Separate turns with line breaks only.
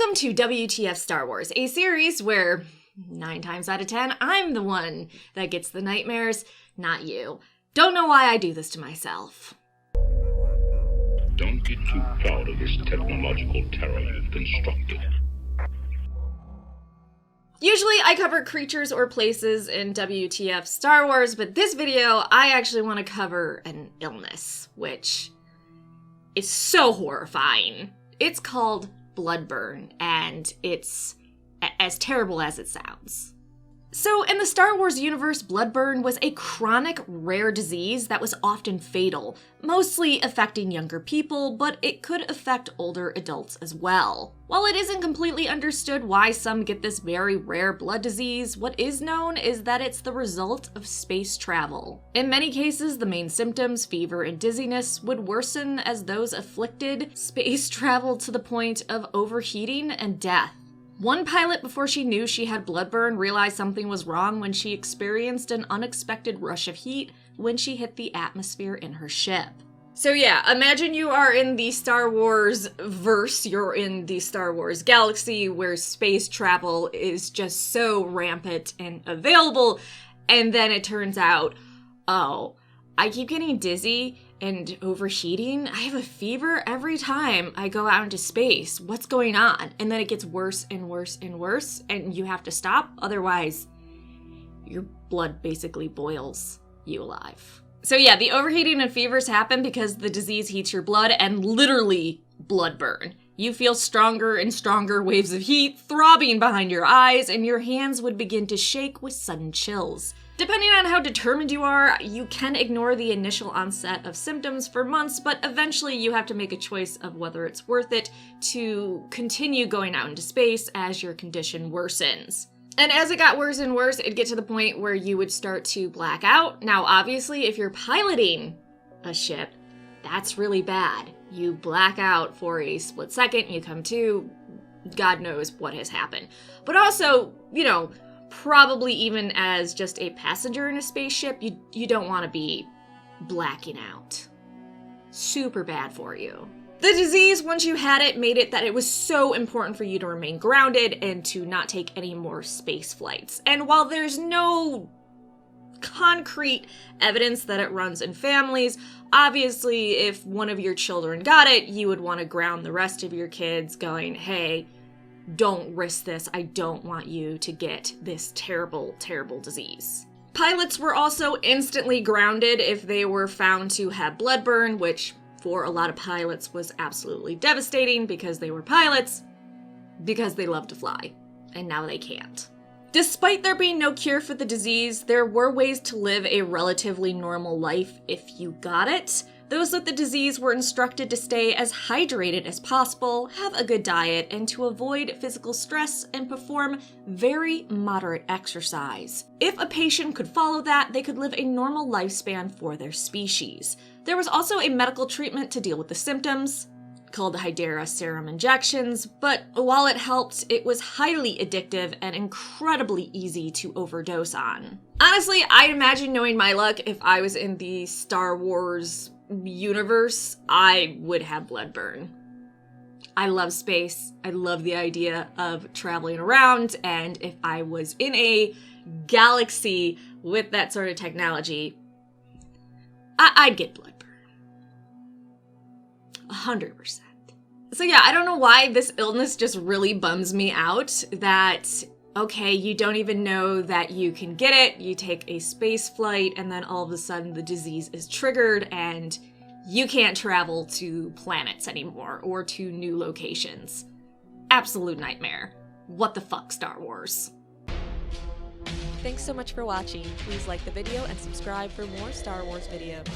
Welcome to WTF Star Wars, a series where 9 times out of 10, I'm the one that gets the nightmares, not you. Don't know why I do this to myself.
Don't get too proud of this technological terror you've constructed.
Usually I cover creatures or places in WTF Star Wars, but this video I actually want to cover an illness, which is so horrifying. It's called Bloodburn, and it's as terrible as it sounds. So in the Star Wars universe, Bloodburn was a chronic, rare disease that was often fatal, mostly affecting younger people, but it could affect older adults as well. While it isn't completely understood why some get this very rare blood disease, what is known is that it's the result of space travel. In many cases, the main symptoms, fever and dizziness, would worsen as those afflicted space traveled to the point of overheating and death. One pilot, before she knew she had bloodburn, realized something was wrong when she experienced an unexpected rush of heat when she hit the atmosphere in her ship. So yeah, imagine you are in the Star Wars verse, you're in the Star Wars galaxy where space travel is just so rampant and available, and then it turns out, oh, I keep getting dizzy and overheating. I have a fever every time I go out into space. What's going on? And then it gets worse and worse and worse, and you have to stop. Otherwise, your blood basically boils you alive. So yeah, the overheating and fevers happen because the disease heats your blood and literally blood burn. You feel stronger and stronger waves of heat throbbing behind your eyes, and your hands would begin to shake with sudden chills. Depending on how determined you are, you can ignore the initial onset of symptoms for months, but eventually you have to make a choice of whether it's worth it to continue going out into space as your condition worsens. And as it got worse and worse, it'd get to the point where you would start to black out. Now, obviously, if you're piloting a ship, that's really bad. You black out for a split second, you come to, God knows what has happened. But also, probably even as just a passenger in a spaceship, you don't want to be blacking out. Super bad for you. The disease, once you had it, made it that it was so important for you to remain grounded and to not take any more space flights. And while there's no concrete evidence that it runs in families, obviously if one of your children got it, you would want to ground the rest of your kids going, hey, don't risk this. I don't want you to get this terrible, terrible disease. Pilots were also instantly grounded if they were found to have bloodburn, which for a lot of pilots was absolutely devastating because they were pilots, because they love to fly, and now they can't. Despite there being no cure for the disease, there were ways to live a relatively normal life if you got it. Those with the disease were instructed to stay as hydrated as possible, have a good diet, and to avoid physical stress and perform very moderate exercise. If a patient could follow that, they could live a normal lifespan for their species. There was also a medical treatment to deal with the symptoms, called Hydera serum injections, but while it helped, it was highly addictive and incredibly easy to overdose on. Honestly, I imagine, knowing my luck, if I was in the Star Wars universe, I would have bloodburn. I love space. I love the idea of traveling around, and if I was in a galaxy with that sort of technology, I'd get bloodburn. 100%. So yeah, I don't know why this illness just really bums me out that, okay, you don't even know that you can get it, you take a space flight, and then all of a sudden the disease is triggered and you can't travel to planets anymore or to new locations. Absolute nightmare. What the fuck, Star Wars?
Thanks so much for watching. Please like the video and subscribe for more Star Wars videos.